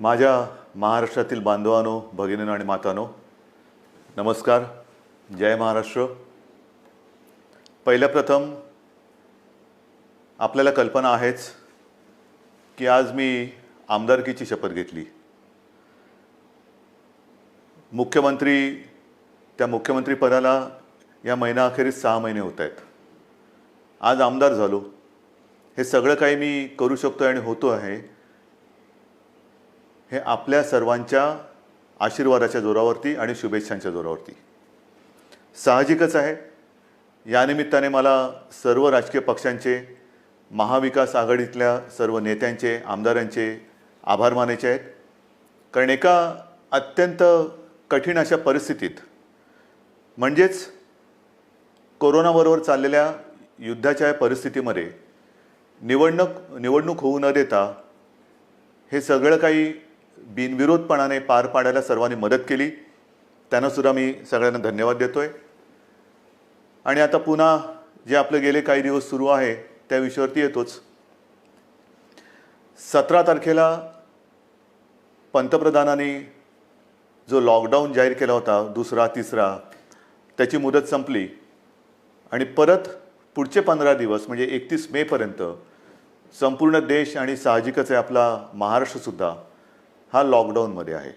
माझ्या महाराष्ट्रातील बांधवांनो, भगिनींनो आणि मातांनो, नमस्कार. जय महाराष्ट्र. पहिल्या प्रथम आपल्याला कल्पना आहेच की आज मी आमदारकीची शपथ घेतली. त्या मुख्यमंत्री पदाला या महिनाअखेरीस 6 महिने होत आहेत. आज आमदार झालो. हे सगळं काही मी करू शकतो आणि होतो आहे हे आपल्या सर्वांच्या आशीर्वादाच्या जोरावरती आणि शुभेच्छांच्या जोरावरती. साहजिकच आहे, या निमित्ताने मला सर्व राजकीय पक्षांचे, महाविकास आघाडीतल्या सर्व नेत्यांचे, आमदारांचे आभार मानायचे आहेत. कारण एका अत्यंत कठीण अशा परिस्थितीत, म्हणजेच कोरोनाबरोबर चाललेल्या युद्धाच्या परिस्थितीमध्ये निवडणूक होऊ न देता हे सगळं काही बिनविरोधपणाने पार पाडायला सर्वांनी मदत केली. त्यांनासुद्धा मी सगळ्यांना धन्यवाद देतोय. आणि आता पुन्हा जे आपले गेले काही दिवस सुरू आहे त्या विषयावरती येतोच. 17 तारखेला पंतप्रधानांनी जो लॉकडाऊन जाहीर केला होता, दुसरा तिसरा, त्याची मुदत संपली आणि परत पुढचे 15 दिवस म्हणजे 31 मेपर्यंत संपूर्ण देश आणि साहजिकच आहे आपला महाराष्ट्रसुद्धा हा लॉकडाऊनमध्ये आहे.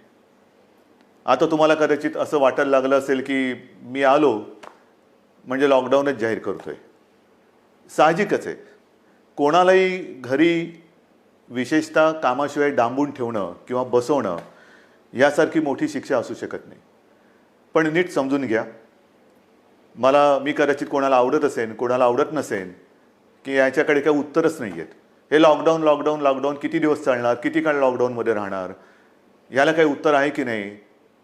आता तुम्हाला कदाचित असं वाटायला लागलं असेल की मी आलो म्हणजे लॉकडाऊनच जाहीर करतोय. साहजिकच आहे, कोणालाही घरी विशेषतः कामाशिवाय डांबून ठेवणं किंवा बसवणं यासारखी मोठी शिक्षा असू शकत नाही. पण नीट समजून घ्या, मी कदाचित कोणाला आवडत असेल, कोणाला आवडत नसेल की याच्याकडे काही उत्तरच नाही आहेत. हे लॉकडाऊन किती दिवस चालणार, किती काळ लॉकडाऊनमध्ये राहणार, याला काही उत्तर आहे की नाही,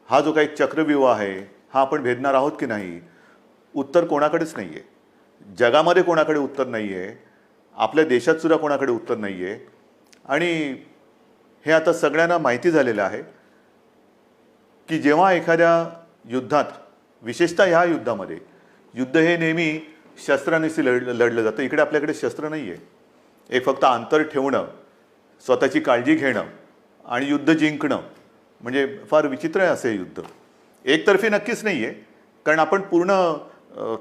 हा जो काही चक्रव्यूह आहे हा आपण भेदणार आहोत की नाही, उत्तर कोणाकडेच नाही आहे. जगामध्ये कोणाकडे उत्तर नाही आहे, आपल्या देशातसुद्धा कोणाकडे उत्तर नाही आहे. आणि हे आता सगळ्यांना माहिती झालेलं आहे की जेव्हा एखाद्या युद्धात, विशेषतः ह्या युद्धामध्ये, युद्ध हे नेहमी शस्त्रांनीच लढलं जातं. इकडे आपल्याकडे शस्त्र नाही आहे. एक फक्त अंतर ठेवणं, स्वतःची काळजी घेणं आणि युद्ध जिंकणं, म्हणजे फार विचित्र आहे असे युद्ध. एकतर्फी नक्कीच नाही आहे, कारण आपण पूर्ण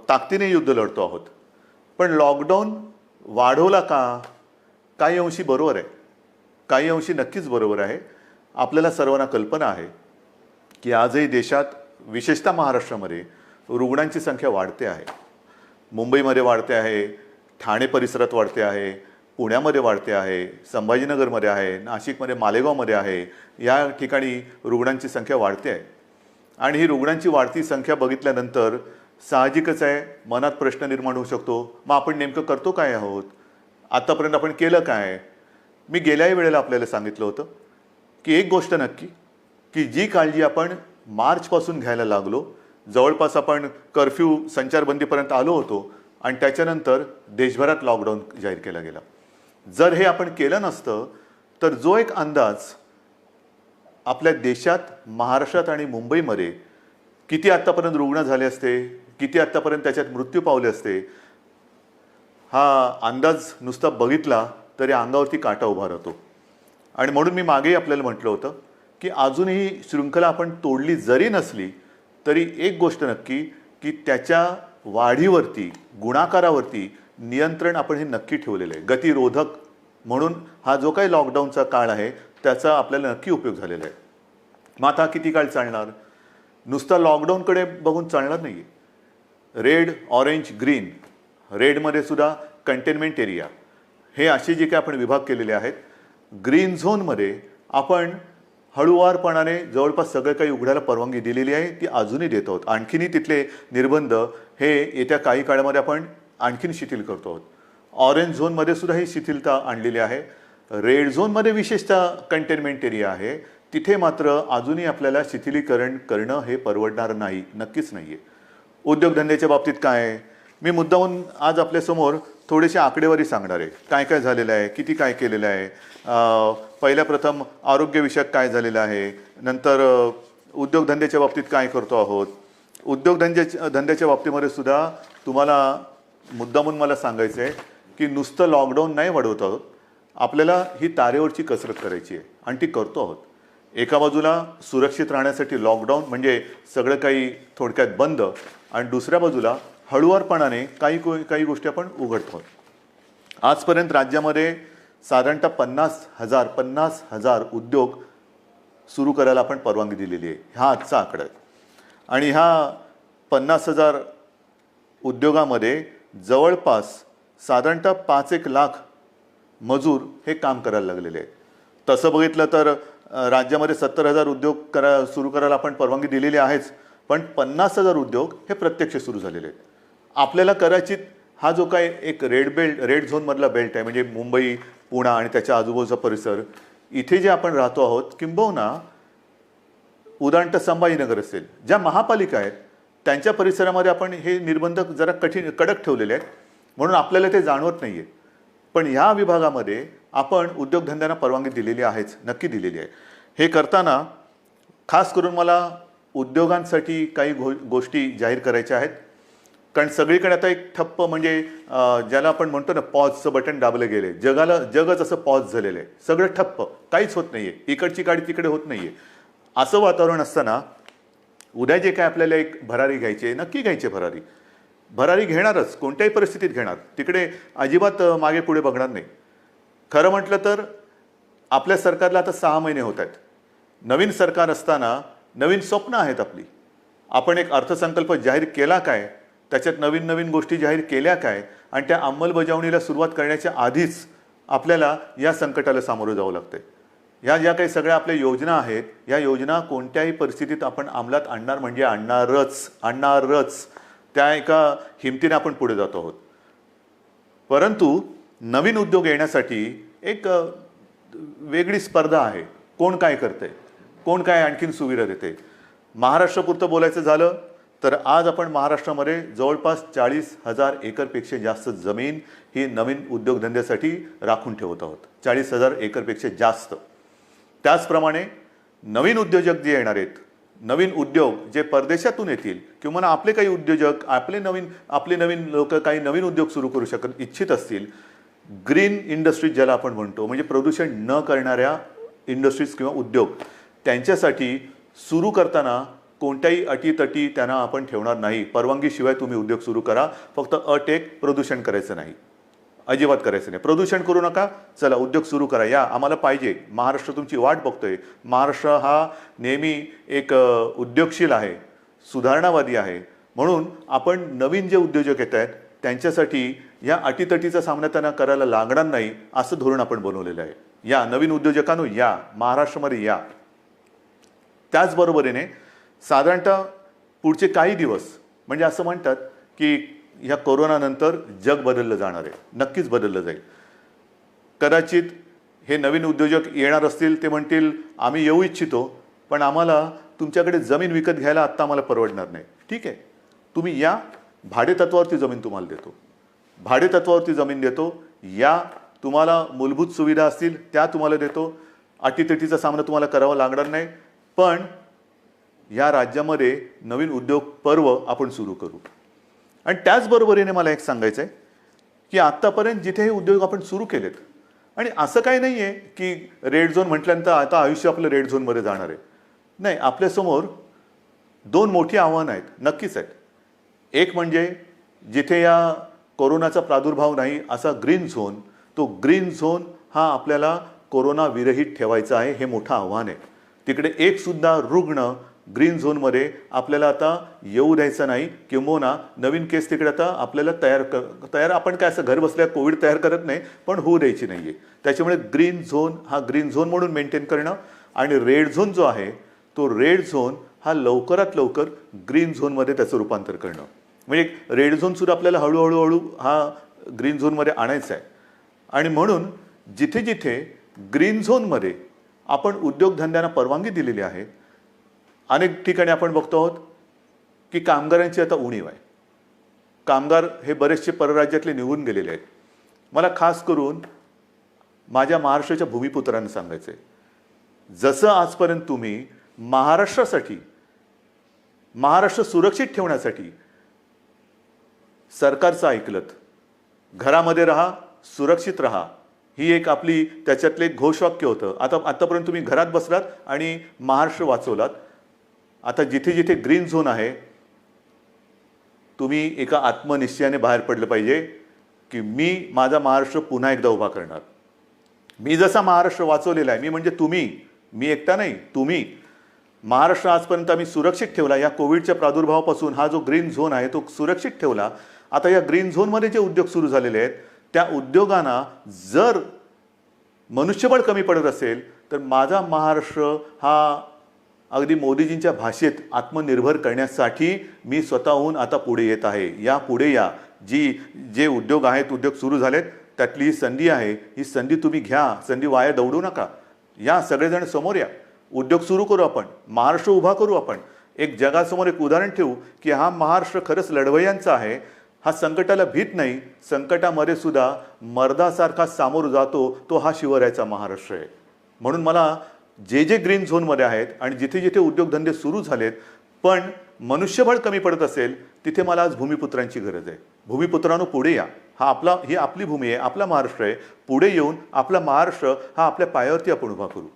ताकदीने युद्ध लढतो आहोत. पण लॉकडाऊन वाढवला का? काही अंशी बरोबर आहे, काही अंशी नक्कीच बरोबर आहे. आपल्याला सर्वांना कल्पना आहे की आजही देशात, विशेषतः महाराष्ट्रामध्ये रुग्णांची संख्या वाढते आहे. मुंबईमध्ये वाढते आहे, ठाणे परिसरात वाढते आहे, पुण्यामध्ये वाढते आहे, संभाजीनगरमध्ये आहे, नाशिकमध्ये, मालेगावमध्ये आहे. या ठिकाणी रुग्णांची संख्या वाढते आहे. आणि ही रुग्णांची वाढती संख्या बघितल्यानंतर साहजिकच आहे मनात प्रश्न निर्माण होऊ शकतो, मग आपण नेमकं करतो काय आहोत, आत्तापर्यंत आपण केलं काय? मी गेल्याही वेळेला आपल्याला सांगितलं होतं की एक गोष्ट नक्की, की जी काळजी आपण मार्चपासून घ्यायला लागलो, जवळपास आपण कर्फ्यू, संचारबंदीपर्यंत आलो होतो आणि त्याच्यानंतर देशभरात लॉकडाऊन जाहीर केला गेला. जर हे आपण केलं नसतं तर जो एक अंदाज आपल्या देशात, महाराष्ट्रात आणि मुंबईमध्ये किती आत्तापर्यंत रुग्ण झाले असते, किती आत्तापर्यंत त्याच्यात मृत्यू पावले असते, हा अंदाज नुसता बघितला तरी अंगावरती काटा उभा राहतो. आणि म्हणून मी मागेही आपल्याला म्हटलं होतं की अजूनही शृंखला आपण तोडली जरी नसली तरी एक गोष्ट नक्की, की त्याच्या वाढीवरती, गुणाकारावरती नियंत्रण आपण हे नक्की ठेवलेलं आहे. गतिरोधक म्हणून हा जो काही लॉकडाऊनचा काळ आहे त्याचा आपल्याला नक्की उपयोग झालेला आहे. मग आता किती काळ चालणार? नुसता लॉकडाऊनकडे बघून चालणार नाही आहे. रेड, ऑरेंज, ग्रीन, रेडमध्ये सुद्धा कंटेनमेंट एरिया, हे असे जे काही आपण विभाग केलेले आहेत. ग्रीन झोनमध्ये आपण हळूवारपणाने जवळपास सगळं काही उघडायला परवानगी दिलेली आहे, ती अजूनही देत आहोत. आणखीनही तिथले निर्बंध हे येत्या काही काळामध्ये आपण आणखीन शिथिल करतो आहोत. ऑरेंज झोनमध्ये सुद्धा ही शिथिलता आणलेली आहे. रेड झोनमध्ये विशेषतः कंटेनमेंट एरिया आहे, तिथे मात्र अजूनही आपल्याला शिथिलीकरण करणं हे परवडणार नाही, नक्कीच नाही आहे. उद्योगधंद्याच्या बाबतीत काय आहे? मी मुद्दामून आज आपल्यासमोर थोडीशी आकडेवारी सांगणार आहे. काय काय झालेलं आहे, किती काय केलेलं आहे. पहिल्या प्रथम आरोग्यविषयक काय झालेलं आहे, नंतर उद्योगधंद्याच्या बाबतीत काय करतो आहोत. धंद्याच्या बाबतीमध्ये सुद्धा तुम्हाला मुद्दामून मला सांगायचं आहे की नुसतं लॉकडाऊन नाही वाढवत आहोत, आपल्याला ही तारेवरची कसरत करायची आहे आणि ती करतो आहोत. एका बाजूला सुरक्षित राहण्यासाठी लॉकडाऊन म्हणजे सगळं काही थोडक्यात बंद, आणि दुसऱ्या बाजूला हळुवारपणाने काही गोष्टी आपण उघडतो. आजपर्यंत राज्यामध्ये साधारणतः 50,000 उद्योग सुरू करायला आपण परवानगी दिलेली आहे. हा आजचा आकडा आहे. आणि ह्या 50,000 उद्योगामध्ये जवळपास साधारणतः 5-1 लाख मजूर हे काम करायला लागलेले आहेत. तसं बघितलं तर राज्यामध्ये 70,000 उद्योग सुरू करायला आपण परवानगी दिलेली आहेच, पण 50,000 उद्योग हे प्रत्यक्ष सुरू झालेले आहेत. आपल्याला कदाचित हा जो काय एक रेड झोनमधला बेल्ट आहे, म्हणजे मुंबई, पुणे आणि त्याच्या आजूबाजूचा परिसर, इथे जे आपण राहतो आहोत, किंबहुना उदाहरणतः संभाजीनगर असेल, ज्या महापालिका आहेत त्यांच्या परिसरामध्ये आपण हे निर्बंध जरा कडक ठेवलेले आहेत, म्हणून आपल्याला ते जाणवत नाही आहे. पण ह्या विभागामध्ये आपण उद्योगधंद्यांना परवानगी दिलेली आहेच, नक्की दिलेली आहे. हे करताना खास करून मला उद्योगांसाठी काही गोष्टी जाहीर करायच्या आहेत. कारण सगळीकडे आता एक ठप्प, म्हणजे ज्याला आपण म्हणतो ना, पॉजचं बटन दाबलं गेले, जगच असं पॉज झालेलं आहे, सगळं ठप्प, काहीच होत नाही आहे, इकडची गाडी तिकडे होत नाही आहे. असं वातावरण असताना उद्या जे काय आपल्याला एक भरारी घ्यायची, नक्की घ्यायची भरारी घेणारच, कोणत्याही परिस्थितीत घेणार, तिकडे अजिबात मागे पुढे बघणार नाही. खरं म्हटलं तर आपल्या सरकारला आता 6 महिने होत आहेत. नवीन सरकार असताना नवीन स्वप्न आहेत आपली. आपण एक अर्थसंकल्प जाहीर केला काय, त्याच्यात नवीन गोष्टी जाहीर केल्या काय, आणि त्या अंमलबजावणीला सुरुवात करण्याच्या आधीच आपल्याला या संकटाला सामोरं जावं लागतंय. ह्या ज्या काही सगळ्या आपल्या योजना आहेत, या योजना कोणत्याही परिस्थितीत आपण अंमलात आणणार म्हणजे आणणारच. त्या एका हिमतीने आपण पुढे जातो आहोत. परंतु नवीन उद्योग येण्यासाठी एक वेगळी स्पर्धा आहे. कोण काय करतंय, कोण काय आणखीन सुविधा देते. महाराष्ट्रापुरतं बोलायचं झालं तर आज आपण महाराष्ट्रामध्ये जवळपास 40,000 एकरपेक्षा जास्त जमीन ही नवीन उद्योगधंद्यासाठी राखून ठेवत आहोत. 40,000 एकरपेक्षा जास्त. त्याचप्रमाणे नवीन उद्योजक जे येणार आहेत, नवीन उद्योग जे परदेशातून येतील, किंवा आपले काही उद्योजक आपले नवीन लोक काही नवीन उद्योग सुरू करू इच्छित असतील, ग्रीन इंडस्ट्रीज ज्याला आपण म्हणतो, म्हणजे प्रदूषण न करणाऱ्या इंडस्ट्रीज किंवा उद्योग, त्यांच्यासाठी सुरू करताना कोणत्याही अटीतटी त्यांना आपण ठेवणार नाही. परवानगीशिवाय तुम्ही उद्योग सुरू करा, फक्त अट एक, प्रदूषण करायचं नाही, अजिबात करायचं नाही. प्रदूषण करू नका, चला उद्योग सुरू करा, या आम्हाला पाहिजे, महाराष्ट्र तुमची वाट बघतोय. महाराष्ट्र हा नेहमी एक उद्योगशील आहे, सुधारणावादी आहे, म्हणून आपण नवीन जे उद्योजक येत आहेत त्यांच्यासाठी या अटीतटीचा सामना त्यांना करायला लागणार नाही, असं धोरण आपण बनवलेलं आहे. या नवीन उद्योजकांनो, या महाराष्ट्रामध्ये या. त्याचबरोबरीने साधारणतः पुढचे काही दिवस, म्हणजे असं म्हणतात की ह्या कोरोनानंतर जग बदललं जाणार आहे, नक्कीच बदललं जाईल. कदाचित हे नवीन उद्योजक येणार असतील, ते म्हणतील आम्ही येऊ इच्छितो, पण आम्हाला तुमच्याकडे जमीन विकत घ्यायला आत्ता आम्हाला परवडणार नाही. ठीक आहे, तुम्ही या, भाडेतत्वावरती जमीन तुम्हाला देतो, भाडेतत्वावरती जमीन देतो, या, तुम्हाला मूलभूत सुविधा असतील त्या तुम्हाला देतो, अटीतटीचा सामना तुम्हाला करावा लागणार नाही. पण या राज्यामध्ये नवीन उद्योग पर्व आपण सुरू करू. आणि त्याचबरोबरीने मला एक सांगायचं आहे की आत्तापर्यंत जिथे हे उद्योग आपण सुरू केलेत, आणि असं काही नाही आहे की रेड झोन म्हटल्यानंतर आता आयुष्य आपलं रेड झोनमध्ये जाणार आहे, नाही. आपल्यासमोर 2 मोठी आव्हानं आहेत, नक्कीच आहेत. एक म्हणजे जिथे या कोरोनाचा प्रादुर्भाव नाही असा ग्रीन झोन, तो ग्रीन झोन हा आपल्याला कोरोना विरहित ठेवायचा आहे, हे मोठं आव्हान आहे. तिकडे एक सुद्धा रुग्ण ग्रीन झोनमध्ये आपल्याला आता येऊ द्यायचा नाही, किंबहुना नवीन केस तिकडे आता आपल्याला तयार आपण काय असं घर बसल्या कोविड तयार करत नाही, पण होऊ द्यायची नाही आहे. त्याच्यामुळे ग्रीन झोन हा ग्रीन झोन म्हणून मेंटेन करणं, आणि रेड झोन जो आहे तो रेड झोन हा लवकरात लवकर ग्रीन झोनमध्ये त्याचं रूपांतर करणं. म्हणजे रेड झोनसुद्धा आपल्याला हळूहळू हा ग्रीन झोनमध्ये आणायचा आहे. आणि म्हणून जिथे जिथे ग्रीन झोनमध्ये आपण उद्योगधंद्यांना परवानगी दिलेली आहे, अनेक ठिकाणी आपण बघतो आहोत की कामगारांची आता उणीव आहे. कामगार हे बरेचसे परराज्यातले निघून गेलेले आहेत. मला खास करून माझ्या महाराष्ट्राच्या भूमिपुत्रांना सांगायचं आहे, जसं आजपर्यंत तुम्ही महाराष्ट्रासाठी, महाराष्ट्र सुरक्षित ठेवण्यासाठी सरकारचं ऐकलत, घरामध्ये राहा, सुरक्षित राहा, ही एक आपली त्याच्यातले एक घोषवाक्य होतं. आतापर्यंत तुम्ही घरात बसलात आणि महाराष्ट्र वाचवलात. आता जिथे जिथे ग्रीन झोन आहे, तुम्ही एका आत्मनिश्चयाने बाहेर पडलं पाहिजे की मी माझा महाराष्ट्र पुन्हा एकदा उभा करणार. मी जसा महाराष्ट्र वाचवलेला आहे, मी म्हणजे तुम्ही, मी एकटा नाही, तुम्ही. महाराष्ट्र आजपर्यंत आम्ही सुरक्षित ठेवला. या कोविडच्या प्रादुर्भावापासून हा जो ग्रीन झोन आहे तो सुरक्षित ठेवला. आता या ग्रीन झोनमध्ये जे उद्योग सुरू झालेले आहेत त्या उद्योगांना जर मनुष्यबळ कमी पडत असेल तर माझा महाराष्ट्र हा अगदी मोदीजींच्या भाषेत आत्मनिर्भर करण्यासाठी मी स्वतःहून आता पुढे येत आहे. या पुढे या. जे उद्योग आहेत, उद्योग सुरू झालेत, त्यातली ही संधी आहे. ही संधी तुम्ही घ्या. संधी वाया दौडू नका. या सगळेजण समोर या. उद्योग सुरू करू आपण. महाराष्ट्र उभा करू आपण. एक जगासमोर एक उदाहरण ठेवू की हा महाराष्ट्र खरंच लढवय्यांचा आहे. हा संकटाला भीत नाही. संकटामध्ये सुद्धा मर्दासारखा सामोर जातो. तो हा शिवरायाचा महाराष्ट्र आहे. म्हणून मला जे ग्रीन झोनमध्ये आहेत आणि जिथे जिथे उद्योगधंदे सुरू झालेत पण मनुष्यबळ कमी पडत असेल तिथे मला आज भूमिपुत्रांची गरज आहे. भूमिपुत्रांनो पुढे या. ही आपली भूमी आहे, आपला महाराष्ट्र आहे. पुढे येऊन आपला महाराष्ट्र हा आपल्या पायावरती आपण उभा करू.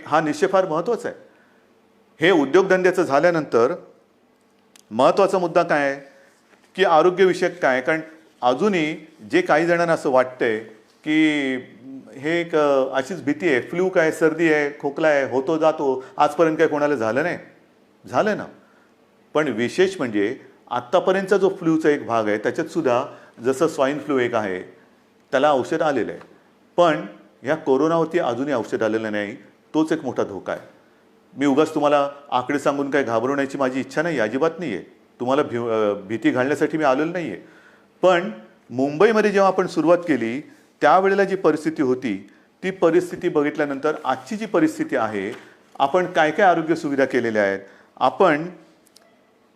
हा निश्चय फार महत्त्वाचा आहे. हे उद्योगधंद्याचं झाल्यानंतर महत्त्वाचा मुद्दा काय आहे की आरोग्यविषयक काय. कारण अजूनही जे काही जणांना असं वाटतंय की हे एक अशीच भीती आहे, फ्लू काय, सर्दी आहे, खोकला आहे, होतो जातो, आजपर्यंत काय कोणाला झालं नाही. झालं ना. पण विशेष म्हणजे आत्तापर्यंतचा जो फ्लूचा एक भाग आहे त्याच्यात सुद्धा जसं स्वाईन फ्लू एक आहे त्याला औषध आलेलं आहे. पण ह्या कोरोनावरती अजूनही औषध आलेलं नाही. तोच एक मोठा धोका आहे. मी उगाच तुम्हाला आकडे सांगून काय घाबरवण्याची माझी इच्छा नाही, अजिबात नाही आहे. तुम्हाला भीती घालण्यासाठी मी आलेलो नाही आहे. पण मुंबईमध्ये जेव्हा आपण सुरुवात केली त्यावेळेला जी परिस्थिती होती ती परिस्थिती बघितल्यानंतर आजची जी परिस्थिती आहे, आपण काय काय आरोग्य सुविधा केलेल्या आहेत.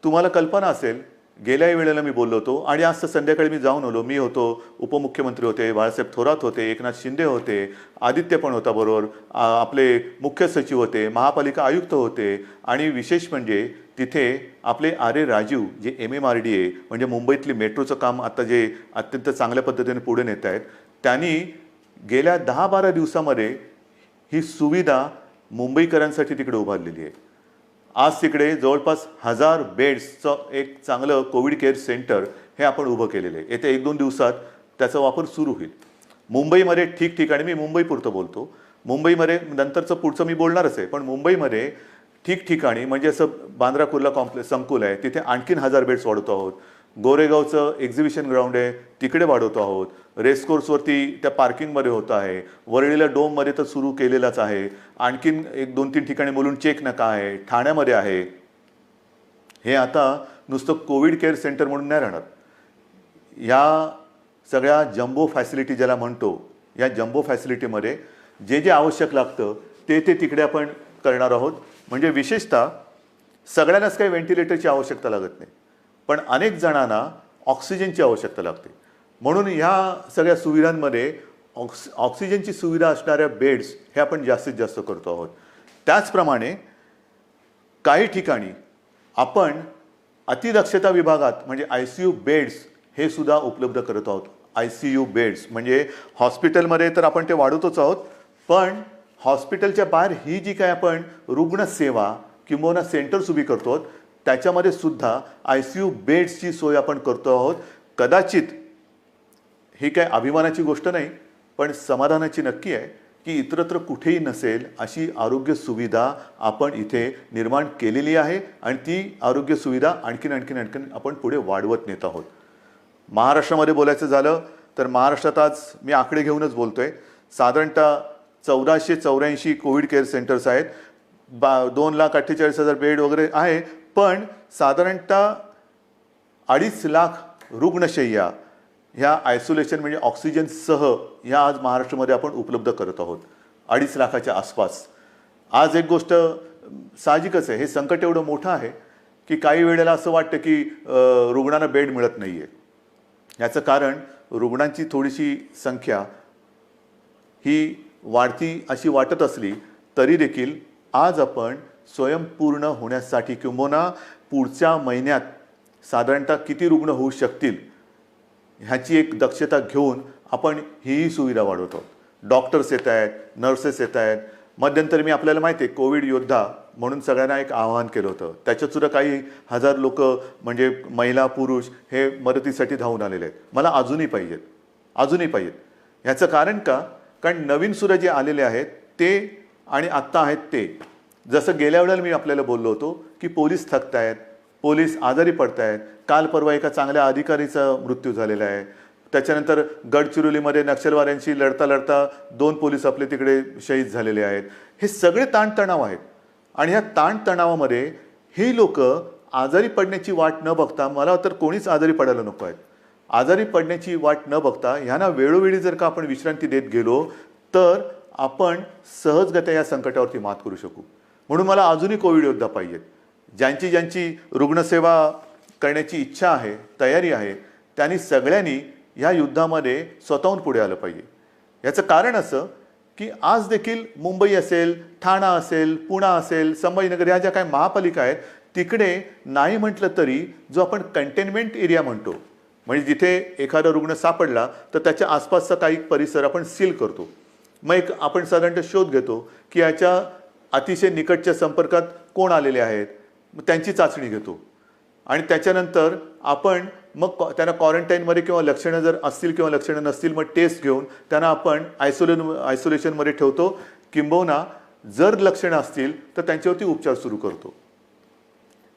तुम्हाला कल्पना असेल, गेल्याही वेळेला मी बोललो होतो आणि आज संध्याकाळी मी जाऊन आलो. मी होतो, उपमुख्यमंत्री होते, बाळासाहेब थोरात होते, एकनाथ शिंदे होते, आदित्य पण होता बरोबर, आपले मुख्य सचिव होते, महापालिका आयुक्त होते आणि विशेष म्हणजे तिथे आपले आर.ए. राजीव जे MMRDA म्हणजे मुंबईतली मेट्रोचं काम आता जे अत्यंत चांगल्या पद्धतीने पुढे नेत आहेत, त्यांनी गेल्या 10-12 दिवसामध्ये ही सुविधा मुंबईकरांसाठी तिकडे उभारलेली आहे. आज तिकडे जवळपास 1000 बेड्सचं एक चांगलं कोविड केअर सेंटर हे आपण उभं केलेलं आहे. येत्या 1-2 दिवसात त्याचा वापर सुरू होईल. मुंबईमध्ये ठिकठिकाणी, मी मुंबईपुरतं बोलतो, मुंबईमध्ये नंतरचं पुढचं मी बोलणारच आहे, पण मुंबईमध्ये ठिकठिकाणी म्हणजे असं बांद्रा कुर्ला कॉम्प्लेक्स संकुल आहे तिथे आणखीन 1000 बेड्स वाढवतो आहोत. गोरेगावचं एक्झिबिशन ग्राउंड आहे तिकडे वाढवतो आहोत. रेसकोर्सवरती त्या पार्किंगमध्ये होतं आहे. वरळीला डोममध्ये तर सुरू केलेलाच आहे. आणखीन 1-2-3 ठिकाणी मुलुंड चेक नका आहे, ठाण्यामध्ये आहे. हे आता नुसतं कोविड केअर सेंटर म्हणून नाही राहणार. या सगळ्या जम्बो फॅसिलिटी ज्याला म्हणतो, या जम्बो फॅसिलिटीमध्ये जे आवश्यक लागतं ते तिकडे आपण करणार आहोत. म्हणजे विशेषतः सगळ्यांनाच काही व्हेंटिलेटरची आवश्यकता लागत नाही, पण अनेक जणांना ऑक्सिजनची आवश्यकता लागते. म्हणून ह्या सगळ्या सुविधांमध्ये ऑक्सिजनची सुविधा असणाऱ्या बेड्स हे आपण जास्तीत जास्त करतो आहोत. त्याचप्रमाणे काही ठिकाणी आपण अतिदक्षता विभागात म्हणजे ICU बेड्स हे सुद्धा उपलब्ध करत आहोत. ICU बेड्स म्हणजे हॉस्पिटलमध्ये तर आपण ते वाढवतोच आहोत, पण हॉस्पिटलच्या बाहेर ही जी काय आपण रुग्णसेवा किंवा सेंटर्स उभी करतो त्याच्यामध्ये सुद्धा ICU बेड्सची सोय आपण करतो आहोत. कदाचित ही काय अभिमानाची गोष्ट नाही, पण समाधानाची नक्की आहे की इतरत्र कुठेही नसेल अशी आरोग्य सुविधा आपण इथे निर्माण केलेली आहे आणि ती आरोग्य सुविधा आणखीन आपण पुढे वाढवत नेत आहोत. महाराष्ट्रामध्ये बोलायचं झालं तर महाराष्ट्रात आज मी आकडे घेऊनच बोलतोय, साधारणतः 1484 कोविड केअर सेंटर्स आहेत. 2,48,000 बेड वगैरे आहे, पण साधारणतः 2.5 लाख रुग्णशय्या ह्या आयसोलेशन म्हणजे ऑक्सिजनसह ह्या आज महाराष्ट्रामध्ये आपण उपलब्ध करत आहोत. 2.5 लाखाच्या आसपास. आज एक गोष्ट साहजिकच आहे, हे संकट एवढं मोठं आहे की काही वेळेला असं वाटतं की रुग्णांना बेड मिळत नाही आहे. याचं कारण रुग्णांची थोडीशी संख्या ही वाढती अशी वाटत असली तरी देखील आज आपण स्वयंपूर्ण होण्यासाठी किंबहुना पुढच्या महिन्यात साधारणतः किती रुग्ण होऊ शकतील ह्याची एक दक्षता घेऊन आपण हीही सुविधा वाढवत आहोत. डॉक्टर्स येत आहेत, नर्सेस येत आहेत. मध्यंतरी मी आपल्याला माहिती आहे कोविड योद्धा म्हणून सगळ्यांना एक आवाहन केलं होतं. त्याच्यात सुद्धा काही हजार लोक म्हणजे महिला पुरुष हे मदतीसाठी धावून आलेले आहेत. मला अजूनही पाहिजेत. ह्याचं कारण का? कारण नवीन सुद्धा जे आलेले आहेत ते आणि आत्ता आहेत ते, जसं गेल्या वेळेला मी आपल्याला बोललो होतो की पोलीस थकत आहेत, पोलीस आजारी पडत आहेत. काल परवा एका चांगल्या अधिकारीचा मृत्यू झालेला आहे. त्याच्यानंतर गडचिरोलीमध्ये नक्षलवाद्यांशी लढता लढता 2 पोलीस आपले तिकडे शहीद झालेले आहेत. हे सगळे ताणतणाव आहेत आणि ह्या ताणतणावामध्ये ही लोक आजारी पडण्याची वाट न बघता, मला तर कोणीच आजारी पडायला नको आहेत, आजारी पडण्याची वाट न बघता ह्यांना वेळोवेळी जर का आपण विश्रांती देत गेलो तर आपण सहजगत्या या संकटावरती मात करू शकू. म्हणून मला अजूनही कोविड योद्धा पाहिजेत. ज्यांची रुग्णसेवा करण्याची इच्छा आहे, तयारी आहे, त्यांनी सगळ्यांनी ह्या युद्धामध्ये स्वतःहून पुढे आलं पाहिजे. याचं कारण असं की आज देखील मुंबई असेल, ठाणा असेल, पुणा असेल, संभाजीनगर ह्या ज्या काही महापालिका आहेत तिकडे नाही म्हटलं तरी जो आपण कंटेनमेंट एरिया म्हणतो, म्हणजे जिथे एखादा रुग्ण सापडला तर त्याच्या आसपासचा काही परिसर आपण सील करतो. मग एक आपण साधारणतः शोध घेतो की याच्या अतिशय निकटच्या संपर्कात कोण आलेले आहेत, मग त्यांची चाचणी घेतो आणि त्याच्यानंतर आपण मग त्यांना क्वारंटाईनमध्ये किंवा लक्षणं जर असतील किंवा लक्षणं नसतील मग टेस्ट घेऊन त्यांना आपण आयसोलेशनमध्ये ठेवतो. किंबहुना जर लक्षणं असतील तर त्यांच्यावरती उपचार सुरू करतो.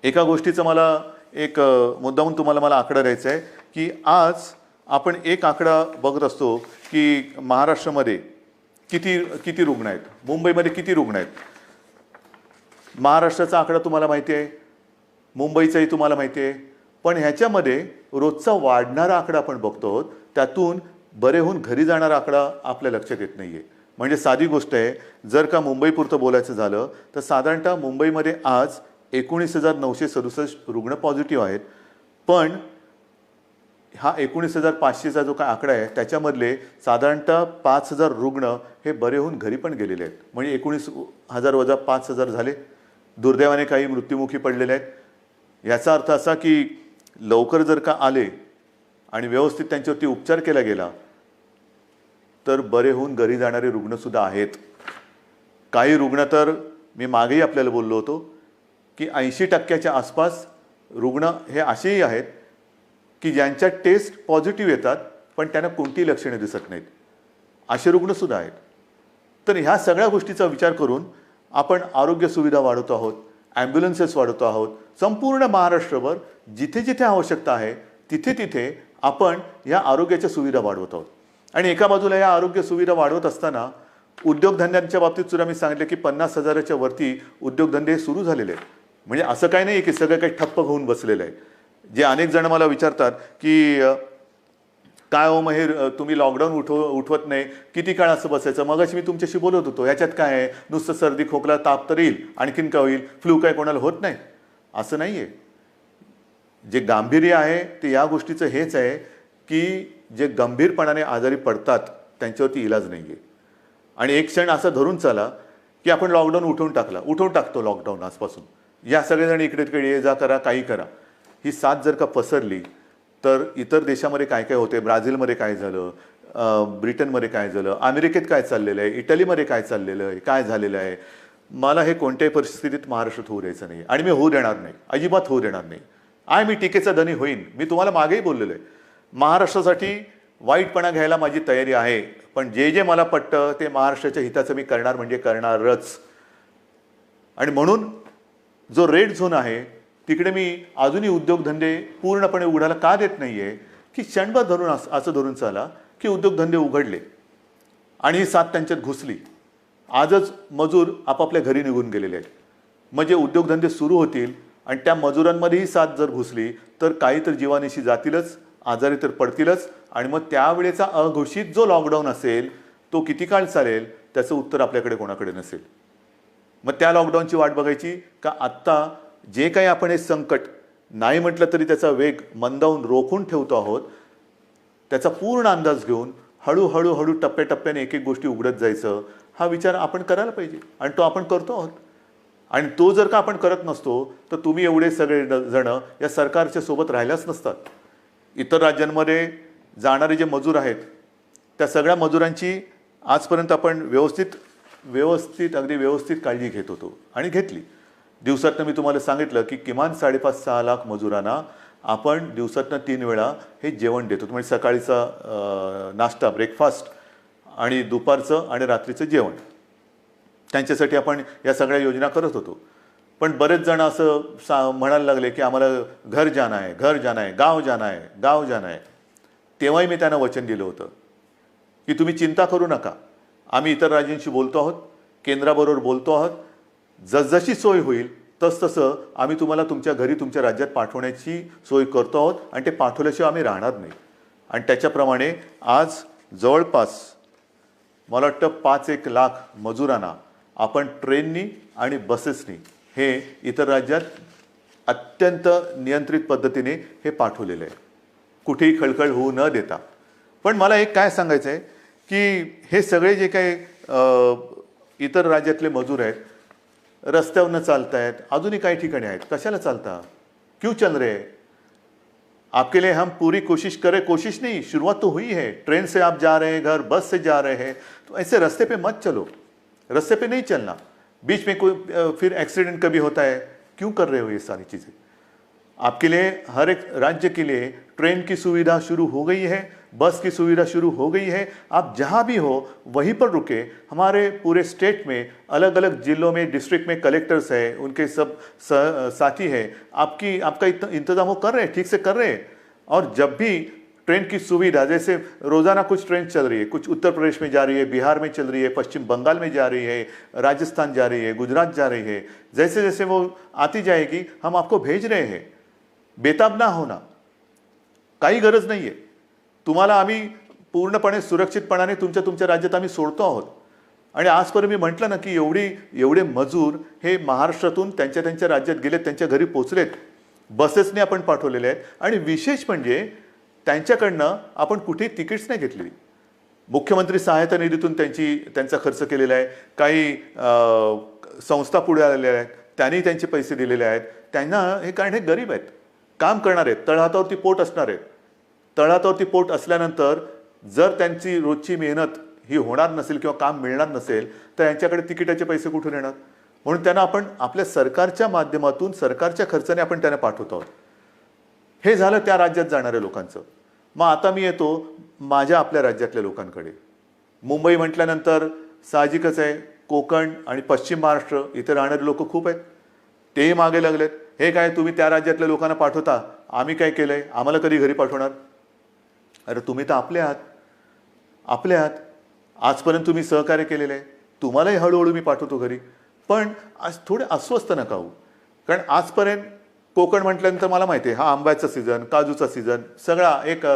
एका गोष्टीचं मला एक मुद्दामून तुम्हाला मला आकडा द्यायचा आहे की आज आपण एक आकडा बघत असतो की महाराष्ट्रामध्ये किती रुग्ण आहेत, मुंबईमध्ये किती रुग्ण आहेत. महाराष्ट्राचा आकडा तुम्हाला माहिती आहे, मुंबईचाही तुम्हाला माहिती आहे, पण ह्याच्यामध्ये रोजचा वाढणारा आकडा आपण बघतो, त्यातून बरे होऊन घरी जाणारा आकडा आपल्या लक्षात येत नाही आहे. म्हणजे साधी गोष्ट आहे, जर का मुंबईपुरतं बोलायचं झालं तर साधारणतः मुंबईमध्ये आज 19,967 रुग्ण पॉझिटिव्ह आहेत. पण हा 19,500चा जो काय आकडा आहे त्याच्यामधले साधारणतः 5,000 रुग्ण हे बरे होऊन घरी पण गेलेले आहेत. म्हणजे 19,000 वजा 5,000 झाले. दुर्दैवाने काही मृत्युमुखी पडलेले आहेत. याचा अर्थ असा की लवकर जर का आले आणि व्यवस्थित त्यांच्यावरती उपचार केला गेला तर बरे होऊन घरी जाणारे रुग्णसुद्धा आहेत. काही रुग्ण तर मी मागेही आपल्याला बोललो होतो की 80% आसपास रुग्ण हे असेही आहेत की ज्यांच्या टेस्ट पॉझिटिव्ह येतात पण त्यांना कोणतीही लक्षणे दिसत नाहीत. असे रुग्णसुद्धा आहेत. तर ह्या सगळ्या गोष्टीचा विचार करून आपण आरोग्य सुविधा वाढवतो आहोत, ॲम्ब्युलन्सेस वाढवतो आहोत. संपूर्ण महाराष्ट्रभर जिथे जिथे आवश्यकता आहे तिथे तिथे आपण ह्या आरोग्याच्या सुविधा वाढवत आहोत. आणि एका बाजूला या आरोग्य सुविधा वाढवत असताना उद्योगधंद्यांच्या बाबतीत सुद्धा मी सांगितलं की 50,000च्या वरती उद्योगधंदे सुरू झालेले आहेत. म्हणजे असं काही नाही की सगळं काही ठप्प होऊन बसलेलं आहे. जे अनेक जण मला विचारतात की काय हो मग हे तुम्ही लॉकडाऊन उठवत नाही, किती काळ असं बसायचं. मगाशी मी तुमच्याशी बोलत होतो, ह्याच्यात काय आहे, नुसतं सर्दी खोकला ताप तर येईल, आणखीन काय होईल, फ्लू काय कोणाला होत नाही असं नाही आहे. जे गांभीर्य आहे ते या गोष्टीचं हेच आहे की जे गंभीरपणाने आजारी पडतात त्यांच्यावरती इलाज नाही आहे. आणि एक क्षण असं धरून चला की आपण लॉकडाऊन उठवून टाकतो लॉकडाऊन आजपासून. या सगळेजण इकडे तिकडे ये जा करा, काही करा. ही साथ जर का पसरली तर इतर देशामध्ये काय काय होते, ब्राझीलमध्ये काय झालं, ब्रिटनमध्ये काय झालं, अमेरिकेत काय चाललेलं आहे, इटलीमध्ये काय चाललेलं आहे, काय झालेलं आहे. मला हे कोणत्याही परिस्थितीत महाराष्ट्रात होऊ द्यायचं नाही आणि मी होऊ देणार नाही, अजिबात होऊ देणार नाही. मी टीकेचा धनी होईन. मी तुम्हाला मागेही बोललेलो आहे, महाराष्ट्रासाठी वाईटपणा घ्यायला माझी तयारी आहे, पण जे जे मला पटतं ते महाराष्ट्राच्या हिताचं मी करणार म्हणजे करणारच. आणि म्हणून जो रेड झोन आहे तिकडे मी अजूनही उद्योगधंदे पूर्णपणे उघडायला का देत नाही आहे की क्षणभर धरून असं धरून चाला की उद्योगधंदे उघडले आणि ही साथ त्यांच्यात घुसली. आजच मजूर आपापल्या घरी निघून गेलेले आहेत. म्हणजे उद्योगधंदे सुरू होतील आणि त्या मजुरांमध्येही साथ जर घुसली तर काही तर जीवानिशी जातीलच, आजारी तर पडतीलच. आणि मग त्यावेळेचा अघोषित जो लॉकडाऊन असेल तो किती काळ चालेल त्याचं उत्तर आपल्याकडे कोणाकडे नसेल. मग त्या लॉकडाऊनची वाट बघायची का आत्ता जे काही आपण हे संकट नाही म्हटलं तरी त्याचा वेग मंदावून रोखून ठेवतो आहोत, त्याचा पूर्ण अंदाज घेऊन हळूहळू टप्प्याटप्प्याने एक एक गोष्टी उघडत जायचं, हा विचार आपण करायला पाहिजे आणि तो आपण करतो आहोत. आणि तो जर का आपण करत नसतो तर तुम्ही एवढे सगळे जण या सरकारच्या सोबत राहिल्याच नसतात. इतर राज्यांमध्ये जाणारे जे मजूर आहेत त्या सगळ्या मजुरांची आजपर्यंत आपण अगदी व्यवस्थित काळजी घेत होतो आणि घेतली. दिवसातनं मी तुम्हाला सांगितलं की किमान 5.5-6 लाख मजुरांना आपण दिवसातनं 3 वेळा हे जेवण देतो. म्हणजे सकाळीचा नाश्ता ब्रेकफास्ट आणि दुपारचं आणि रात्रीचं जेवण, त्यांच्यासाठी आपण या सगळ्या योजना करत होतो. पण बरेच जण असं म्हणायला लागले की आम्हाला घर जाना आहे, गाव जाना आहे. तेव्हाही मी त्यांना वचन दिलं होतं की तुम्ही चिंता करू नका, आम्ही इतर राज्यांशी बोलतो आहोत, केंद्राबरोबर बोलतो आहोत, जसजशी सोय होईल तसतसं आम्ही तुम्हाला तुमच्या घरी तुमच्या राज्यात पाठवण्याची सोय करतो आहोत आणि ते पाठवल्याशिवाय आम्ही राहणार नाही. आणि त्याच्याप्रमाणे आज जवळपास मला वाटतं 5-1 लाख मजुरांना आपण ट्रेननी आणि बसेसनी हे इतर राज्यात अत्यंत नियंत्रित पद्धतीने हे पाठवलेलं आहे, कुठेही खळखळ होऊ न देता. पण मला एक काय सांगायचं आहे की हे सगळे जे काही इतर राज्यातले मजूर आहेत, रस्त्यावरनं चालत आहेत, अजूनही काही ठिकाणी आहेत, कशाला चालता, क्यों चल रहे? आपके लिए हम पूरी कोशिश करें, कोशिश नहीं, शुरुआत तो हुई है. ट्रेन से आप जा रहे हैं घर, बस से जा रहे हैं, तो ऐसे रास्ते पे मत चलो, रास्ते पे नहीं चलना. बीच में कोई फिर एक्सीडेंट कभी होता है, क्यों कर रहे हो ये सारी चीज़ें? आपके लिए हर एक राज्य के लिए ट्रेन की सुविधा शुरू हो गई है, बस की सुविधा शुरू हो गई है. आप जहाँ भी हो वहीं पर रुके. हमारे पूरे स्टेट में अलग अलग जिलों में डिस्ट्रिक्ट में कलेक्टर्स हैं, उनके सब साथी हैं, आपका इंतजाम वो कर रहे हैं, ठीक से कर रहे हैं. और जब भी ट्रेन की सुविधा, जैसे रोज़ाना कुछ ट्रेन चल रही है, कुछ उत्तर प्रदेश में जा रही है, बिहार में चल रही है, पश्चिम बंगाल में जा रही है, राजस्थान जा रही है, गुजरात जा रही है, जैसे जैसे वो आती जाएगी हम आपको भेज रहे हैं. बेताब ना होना, काही गरज नाही आहे. तुम्हाला आम्ही पूर्णपणे सुरक्षितपणाने तुमच्या राज्यात आम्ही सोडतो आहोत. आणि आजपर्यंत मी म्हटलं ना की एवढे मजूर हे महाराष्ट्रातून त्यांच्या राज्यात गेलेत, त्यांच्या घरी पोचलेत, बसेसने आपण पाठवलेले आहेत. आणि विशेष म्हणजे त्यांच्याकडनं आपण कुठेही तिकीट्स नाही घेतलेली. मुख्यमंत्री सहायता निधीतून त्यांचा खर्च केलेला आहे. काही संस्था पुढे आलेल्या आहेत, त्यांनी त्यांचे पैसे दिलेले आहेत. त्यांना हे कारण हे गरीब आहेत, काम करणार आहेत, तळहातावरती पोट असणार आहेत. तळहातावरती पोट असल्यानंतर जर त्यांची रोजची मेहनत ही होणार नसेल किंवा काम मिळणार नसेल तर यांच्याकडे तिकिटाचे पैसे कुठून येणार? म्हणून त्यांना आपण आपल्या सरकारच्या माध्यमातून सरकारच्या खर्चाने आपण त्यांना पाठवतो आहोत. हे झालं त्या राज्यात जाणाऱ्या लोकांचं. मग आता मी येतो माझ्या आपल्या राज्यातल्या लोकांकडे. मुंबई म्हटल्यानंतर साहजिकच आहे, कोकण आणि पश्चिम महाराष्ट्र इथे राहणारे लोक खूप आहेत. तेही मागे लागलेत. हे काय तुम्ही त्या राज्यातल्या लोकांना पाठवता, आम्ही काय केलंय, आम्हाला कधी घरी पाठवणार? अरे तुम्ही तर आपले आहात. आजपर्यंत तुम्ही सहकार्य केलेलं आहे, तुम्हालाही हळूहळू मी पाठवतो घरी. पण आज थोडे अस्वस्थ नका होऊ. कारण आजपर्यंत कोकण म्हटल्यानंतर मला माहिती आहे हा आंब्याचा सीझन, काजूचा सीझन, सगळा एक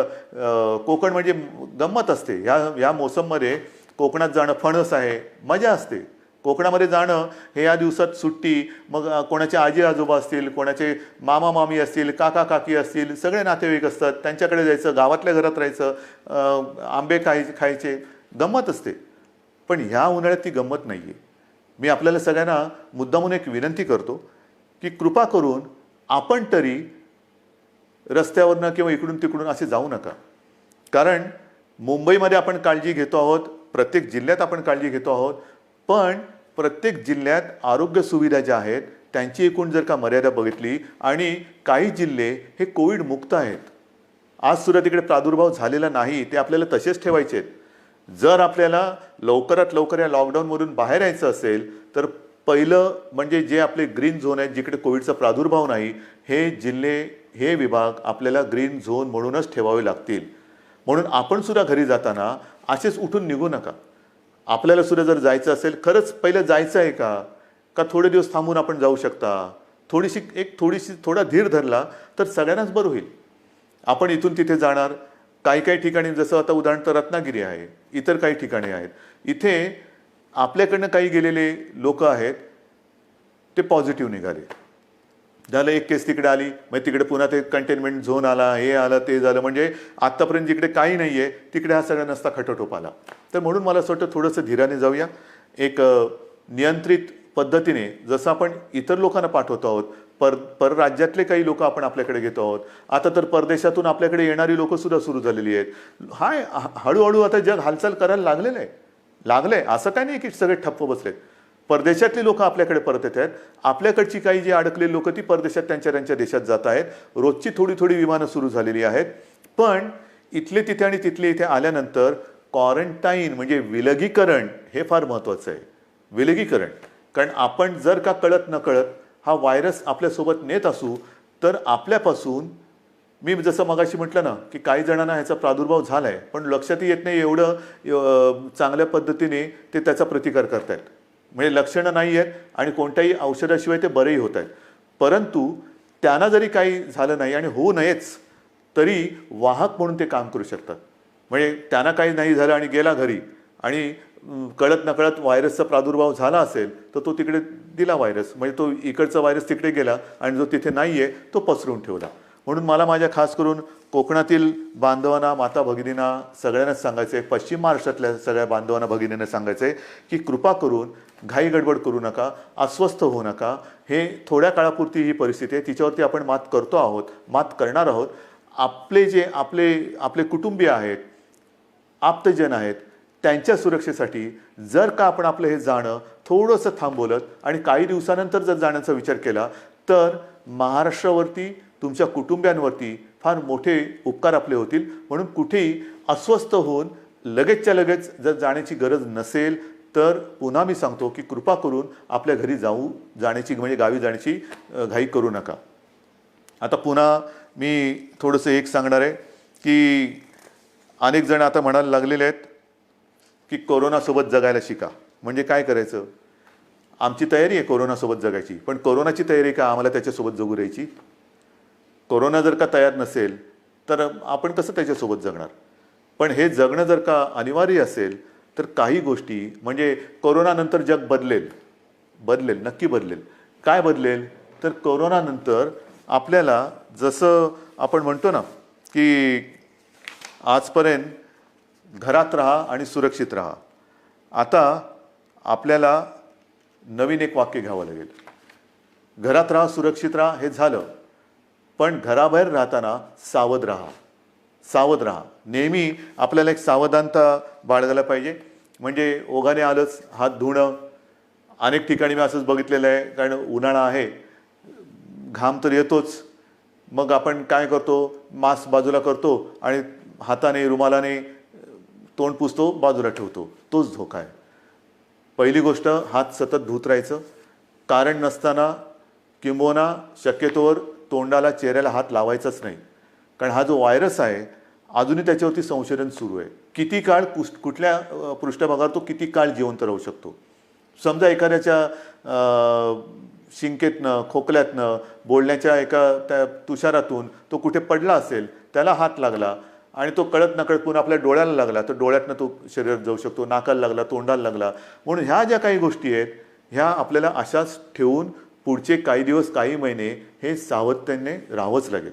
कोकण म्हणजे गंमत असते. ह्या मोसममध्ये कोकणात जाणं फणस आहे, मजा असते. कोकणामध्ये जाणं हे या दिवसात सुट्टी, मग कोणाचे आजी आजोबा असतील, कोणाचे मामा मामी असतील, काका काकी असतील, सगळे नातेवाईक असतात, त्यांच्याकडे जायचं, गावातल्या घरात राहायचं, आंबे खायचे, गंमत असते. पण ह्या उन्हाळ्यात ती गंमत नाही आहे. मी आपल्याला सगळ्यांना मुद्दामून एक विनंती करतो की कृपा करून आपण तरी रस्त्यावरनं किंवा इकडून तिकडून असे जाऊ नका. कारण मुंबईमध्ये आपण काळजी घेतो आहोत, प्रत्येक जिल्ह्यात आपण काळजी घेतो आहोत, पण प्रत्येक जिल्ह्यात आरोग्य सुविधा ज्या आहेत त्यांची एकूण जर का मर्यादा बघितली आणि काही जिल्हे हे कोविड मुक्त आहेत, आज सुद्धा तिकडे प्रादुर्भाव झालेला नाही, ते आपल्याला तसेच ठेवायचे आहेत. जर आपल्याला लवकरात लवकर या लॉकडाऊनमधून बाहेर यायचं असेल तर पहिलं म्हणजे जे आपले ग्रीन झोन आहेत, जिकडे कोविडचा प्रादुर्भाव नाही, हे जिल्हे, हे विभाग आपल्याला ग्रीन झोन म्हणूनच ठेवावे लागतील. म्हणून आपण सुद्धा घरी जाताना असेच उठून निघू नका. आपल्याला सुद्धा जर जायचं असेल, खरंच पहिलं जायचं आहे का थोडे दिवस थांबून आपण जाऊ शकता, थोडा धीर धरला तर सगळ्यांनाच बरं होईल. आपण इथून तिथे जाणार, काही ठिकाणी जसं आता उदाहरण तर रत्नागिरी आहे, इतर काही ठिकाणी आहेत, इथे आपल्याकडनं काही गेलेले लोक आहेत ते पॉझिटिव्ह निघाले. झालं एक केस तिकडे आली, मग तिकडे पुन्हा ते कंटेनमेंट झोन आला, हे आलं ते झालं, म्हणजे आत्तापर्यंत जिकडे काही नाही आहे तिकडे हा सगळा नसता खटोटोप आला. तर म्हणून मला असं वाटतं थोडंसं धीराने जाऊया. एक नियंत्रित पद्धतीने जसं आपण इतर लोकांना पाठवतो आहोत परराज्यातले काही लोक आपण आपल्याकडे घेतो आहोत. आता तर परदेशातून आपल्याकडे येणारी लोक सुद्धा सुरू झालेली आहेत. हळूहळू आता जग हालचाल करायला लागलंय. असं काही नाही की सगळे ठप्प बसलेत. परदेशातली लोक आपल्याकडे परत येत आहेत. आपल्याकडची काही जी अडकलेली लोक ती परदेशात त्यांच्या देशात जात आहेत. रोजची थोडी विमानं सुरू झालेली आहेत. पण इथले तिथे आणि तिथले इथे आल्यानंतर क्वारंटाईन म्हणजे विलगीकरण हे फार महत्त्वाचं आहे. विलगीकरण, कारण आपण जर का कळत नकळत हा व्हायरस आपल्यासोबत नेत असू तर आपल्यापासून, मी जसं मगाशी म्हटलं ना की काही जणांना ह्याचा प्रादुर्भाव झालाय पण लक्षातही येत नाही एवढं चांगल्या पद्धतीने ते त्याचा प्रतिकार करतायत. म्हणजे लक्षणं नाही आहेत आणि कोणत्याही औषधाशिवाय ते बरेही होत आहेत. परंतु त्यांना जरी काही झालं नाही आणि होऊ नयेच तरी वाहक म्हणून ते काम करू शकतात. म्हणजे त्यांना काही नाही झालं आणि गेला घरी आणि कळत नकळत व्हायरसचा प्रादुर्भाव झाला असेल तर तो तिकडे दिला व्हायरस, म्हणजे तो इकडचा व्हायरस तिकडे गेला आणि जो तिथे नाही आहे तो पसरून ठेवला. म्हणून मला माझ्या खास करून कोकणातील बांधवांना, माता भगिनींना सगळ्यांनाच सांगायचं आहे, पश्चिम महाराष्ट्रातल्या सगळ्या बांधवांना भगिनींना सांगायचं आहे की कृपा करून घाई गडबड करू नका, अस्वस्थ होऊ नका. हे थोड्या काळापुरती ही परिस्थिती आहे, तिच्यावरती आपण मात करतो आहोत, मात करणार आहोत. आपले कुटुंबीय आहेत, आप्तजन आहेत, त्यांच्या सुरक्षेसाठी जर का आपण आपलं हे जाणं थोडंसं थांबवलं आणि काही दिवसानंतर जर जाण्याचा विचार केला तर महाराष्ट्रावरती, तुमच्या कुटुंबियांवरती फार मोठे उपकार आपले होतील. म्हणून कुठेही अस्वस्थ होऊन लगेचच्या लगेच जर जाण्याची गरज नसेल तर पुन्हा मी सांगतो की कृपा करून आपल्या घरी जाण्याची म्हणजे गावी जाण्याची घाई करू नका. आता पुन्हा मी थोडंसं एक सांगणार आहे की अनेक जण आता म्हणायला लागलेले आहेत की कोरोनासोबत जगायला शिका. म्हणजे काय करायचं? आमची तयारी आहे कोरोनासोबत जगायची, पण कोरोनाची तयारी का आम्हाला त्याच्यासोबत जगू द्यायची? कोरोना जर का तयार नसेल तर आपण कसं त्याच्यासोबत जगणार? पण हे जगणं जर का अनिवार्य असेल तर काही गोष्टी, म्हणजे कोरोनानंतर जग बदलेल, नक्की बदलेल. काय बदलेल? तर कोरोनानंतर आपल्याला जसं आपण म्हणतो ना की आजपर्यंत घरात राहा आणि सुरक्षित राहा, आता आपल्याला नवीन एक वाक्य घ्यावं लागेल. घरात राहा, सुरक्षित राहा हे झालं, पण घराबाहेर राहताना सावध राहा. नेहमी आपल्याला एक सावधानता बाळगायला पाहिजे. म्हणजे ओघाने आलंच हात धुणं. अनेक ठिकाणी मी असंच बघितलेलं आहे, कारण उन्हाळा आहे, घाम तर येतोच, मग आपण काय करतो, मास्क बाजूला करतो आणि हाताने रुमालाने तोंड पुसतो, बाजूला ठेवतो. तोच धोका आहे. पहिली गोष्ट, हात सतत धुत राहायचं. कारण नसताना किंबहुना शक्यतोवर तोंडाला, चेहऱ्याला हात लावायचाच नाही. कारण हा जो व्हायरस आहे अजूनही त्याच्यावरती संशोधन सुरू आहे. किती काळ कुठल्या पृष्ठभागावर तो किती काळ जिवंत राहू शकतो. समजा एखाद्याच्या शिंकेतनं, खोकल्यातनं, बोलण्याच्या एका त्या तुषारातून तो कुठे पडला असेल, त्याला हात लागला आणि तो कळत नकळत पुन्हा आपल्या डोळ्याला लागला तर डोळ्यातनं तो शरीरात जाऊ शकतो, नाकाला लागला, तोंडाला लागला. म्हणून ह्या ज्या काही गोष्टी आहेत ह्या आपल्याला अशाच ठेवून पुढचे काही दिवस, काही महिने हे सावधतेने राहावंच लागेल.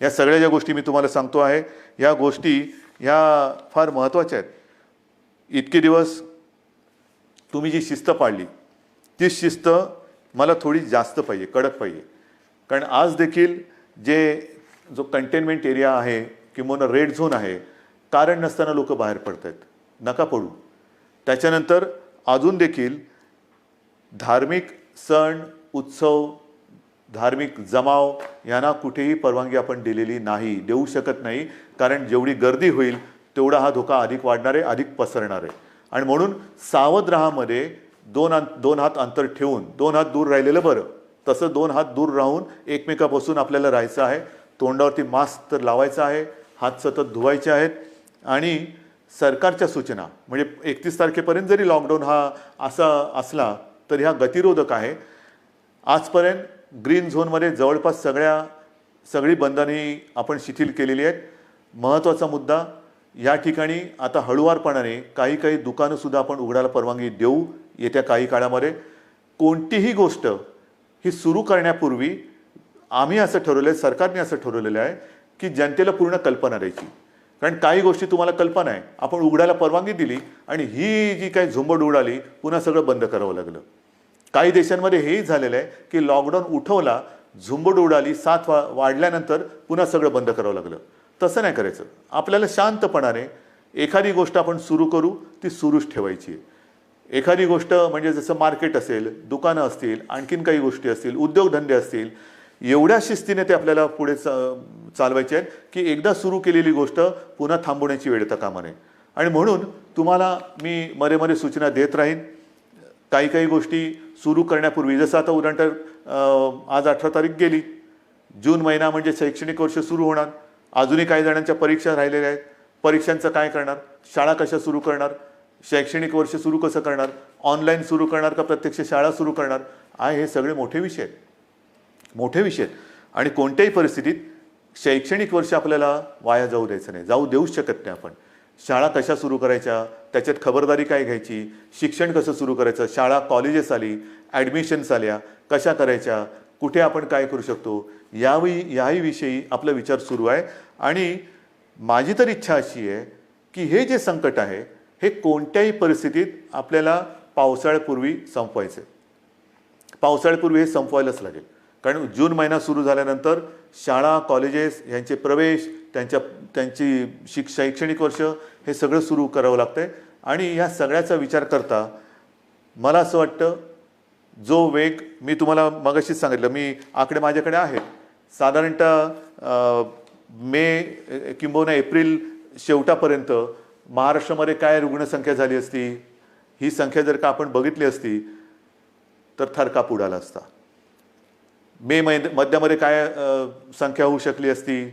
या सगळ्या ज्या गोष्टी मी तुम्हाला सांगतो आहे, ह्या गोष्टी ह्या फार महत्त्वाच्या आहेत. इतके दिवस तुम्ही जी शिस्त पाळली ती शिस्त मला थोडी जास्त पाहिजे, कडक पाहिजे. कारण आज देखील जो कंटेनमेंट एरिया आहे किंवा रेड झोन आहे, कारण नसताना लोक बाहेर पडत आहेत. नका पडू. त्याच्यानंतर अजून देखील धार्मिक सण, उत्सव, धार्मिक जमाव यांना कुठेही परवानगी आपण दिलेली नाही, देऊ शकत नाही. कारण जेवढी गर्दी होईल तेवढा हा धोका अधिक वाढणार आहे, अधिक पसरणार आहे. आणि म्हणून सावध राहामध्ये दोन हात अंतर ठेवून 2 हात दूर राहिलेलं बरं. तसं 2 हात दूर राहून एकमेकापासून आपल्याला राहायचं आहे. तोंडावरती मास्क तर लावायचा आहे, हात सतत धुवायचे आहेत. आणि सरकारच्या सूचना, म्हणजे 31 तारखेपर्यंत जरी लॉकडाऊन हा असा असला तरी हा गतिरोधक आहे. आजपर्यंत ग्रीन झोनमध्ये जवळपास सगळी बंधने आपण शिथिल केलेली आहेत. महत्त्वाचा मुद्दा, या ठिकाणी आता हळुवारपणाने काही दुकानंसुद्धा आपण उघडायला परवानगी देऊ येत्या काही काळामध्ये. कोणतीही गोष्ट ही सुरू करण्यापूर्वी आम्ही असं ठरवलं आहे, सरकारने असं ठरवलेलं आहे की जनतेला पूर्ण कल्पना द्यायची. कारण काही गोष्टी तुम्हाला कल्पना आहे, आपण उघडायला परवानगी दिली आणि ही जी काही झुंबड उडाली पुन्हा सगळं बंद करावं लागलं. काही देशांमध्ये हेही झालेलं आहे की लॉकडाऊन उठवला झुंबड उडाली, साथ वाढल्यानंतर पुन्हा सगळं बंद करावं लागलं. तसं नाही करायचं. आपल्याला शांतपणाने एखादी गोष्ट आपण सुरू करू, ती सुरूच ठेवायची. एखादी गोष्ट म्हणजे जसं मार्केट असेल, दुकानं असतील, आणखीन काही गोष्टी असतील, उद्योगधंदे असतील, एवढ्या शिस्तीने ते आपल्याला पुढे चालवायचे आहेत की एकदा सुरू केलेली गोष्ट पुन्हा थांबवण्याची वेळ येता कामा नये. आणि म्हणून तुम्हाला मी मध्ये सूचना देत राहीन. काही काही गोष्टी सुरू करण्यापूर्वी, जसं आता उदाहरणार्थ आज 18 तारीख गेली, जून महिना म्हणजे शैक्षणिक वर्ष सुरू होणार. अजूनही काही जणांच्या परीक्षा राहिलेल्या आहेत. परीक्षांचं काय करणार, शाळा कशा सुरू करणार, शैक्षणिक वर्ष सुरू कसं करणार, ऑनलाईन सुरू करणार का प्रत्यक्ष शाळा सुरू करणार, हे सगळे मोठे विषय आहेत. मोठे विषय आहेत. आणि कोणत्याही परिस्थितीत शैक्षणिक वर्ष आपल्याला वाया जाऊ द्यायचं नाही, जाऊ देऊच शकत नाही आपण. शाळा कशा सुरू करायच्या, त्याच्यात खबरदारी काय घ्यायची, शिक्षण कसं सुरू करायचं, शाळा कॉलेजेस आली, ॲडमिशन्स आल्या, कशा करायच्या, कुठे आपण काय करू शकतो, याही विषयी आपला विचार सुरू आहे. आणि माझी तर इच्छा अशी आहे की हे जे संकट आहे हे कोणत्याही परिस्थितीत आपल्याला पावसाळ्यापूर्वी संपवायचं. पावसाळ्यापूर्वी हे संपवायलाच लागेल. कारण जून महिना सुरू झाल्यानंतर शाळा कॉलेजेस यांचे प्रवेश, त्यांची शैक्षणिक वर्ष हे सगळं सुरू करावं लागतं आहे. आणि या सगळ्याचा विचार करता मला असं वाटतं, जो वेग मी तुम्हाला मगाशीच सांगितलं, मी आकडे माझ्याकडे आहेत, साधारणतः मे किंबहुना एप्रिल शेवटापर्यंत महाराष्ट्रामध्ये काय रुग्णसंख्या झाली असती, ही संख्या जर का आपण बघितली असती तर थरकाप उडाला असता. मे मध्यामध्ये काय संख्या होऊ शकली असती,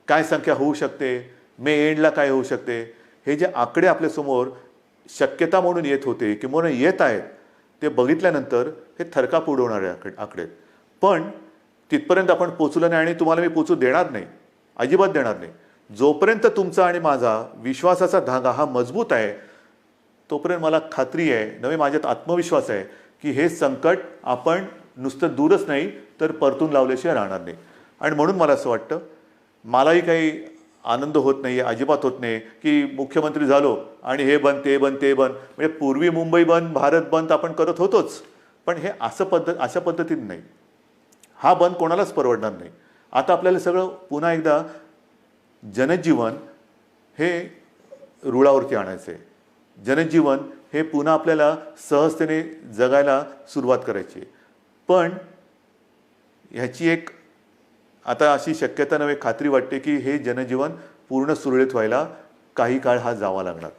काय संख्या होऊ शकते, मे एंडला काय होऊ शकते, हे जे आकडे आपल्यासमोर शक्यता म्हणून येत होते किंवा येत आहेत, ते बघितल्यानंतर हे थरकाप उडवणारे आकडे. पण तिथपर्यंत आपण पोचलो नाही आणि तुम्हाला मी पोचू देणार नाही, अजिबात देणार नाही. जोपर्यंत तुमचा आणि माझा विश्वासाचा धागा हा मजबूत आहे, तोपर्यंत मला खात्री आहे, नवे माझ्यात आत्मविश्वास आहे की हे संकट आपण नुसतं दूरच नाही तर परतून लावल्याशिवाय राहणार नाही. आणि म्हणून मला असं वाटतं, मलाही काही आनंद होत नाही, अजिबात होत नाही की मुख्यमंत्री झालो आणि हे बंद ते बंद ते बंद. म्हणजे पूर्वी मुंबई बंद, भारत बंद आपण करत होतोच, पण हे अशा पद्धतीने नाही. हा बंद कोणालाच परवडणार नाही. आता आपल्याला सगळं पुन्हा एकदा जनजीवन हे रुळावरती आणायचं आहे. जनजीवन हे पुन्हा आपल्याला सहजतेने जगायला सुरुवात करायची आहे. पण ह्याची एक आता अशी शक्यता नव्हे, खात्री वाटते की हे जनजीवन पूर्ण सुरळीत व्हायला काही काळ हा जावा लागणार.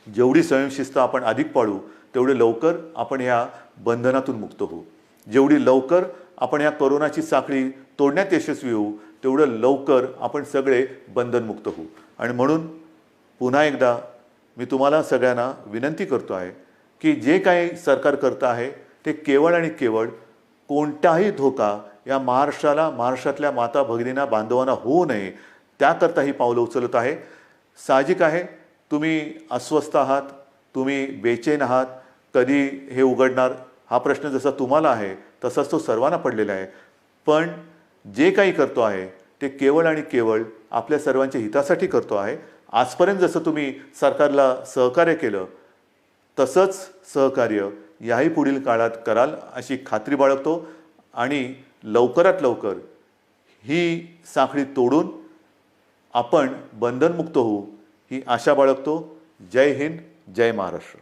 जेवढी स्वयंशिस्त आपण अधिक पाळू, तेवढे लवकर आपण ह्या बंधनातून मुक्त होऊ. जेवढी लवकर आपण या कोरोनाची साखळी तोडण्यात यशस्वी होऊ, तेवढं लवकर आपण सगळे बंधनमुक्त होऊ. आणि म्हणून पुन्हा एकदा मी तुम्हाला सगळ्यांना विनंती करतो आहे की जे काही सरकार करतं आहे ते केवळ आणि केवळ कोणताही धोका या महाराष्ट्राला, महाराष्ट्रातल्या माता भगिनींना, बांधवांना होऊ नये, त्याकरता ही पावलं उचलत आहे. साहजिक आहे, तुम्ही अस्वस्थ आहात, तुम्ही बेचैन आहात, कधी हे उघडणार हा प्रश्न जसा तुम्हाला आहे तसाच तो सर्वांना पडलेला आहे. पण जे काही करतो आहे ते केवळ आणि केवळ आपल्या सर्वांच्या हितासाठी करतो आहे. आजपर्यंत जसं तुम्ही सरकारला सहकार्य केलं तसंच सहकार्य याही पुढील काळात कराल अशी खात्री बाळगतो. आणि लवकरात लवकर ही साखळी तोडून आपण बंधनमुक्त होऊ ही आशा बाळगतो. जय हिंद, जय महाराष्ट्र.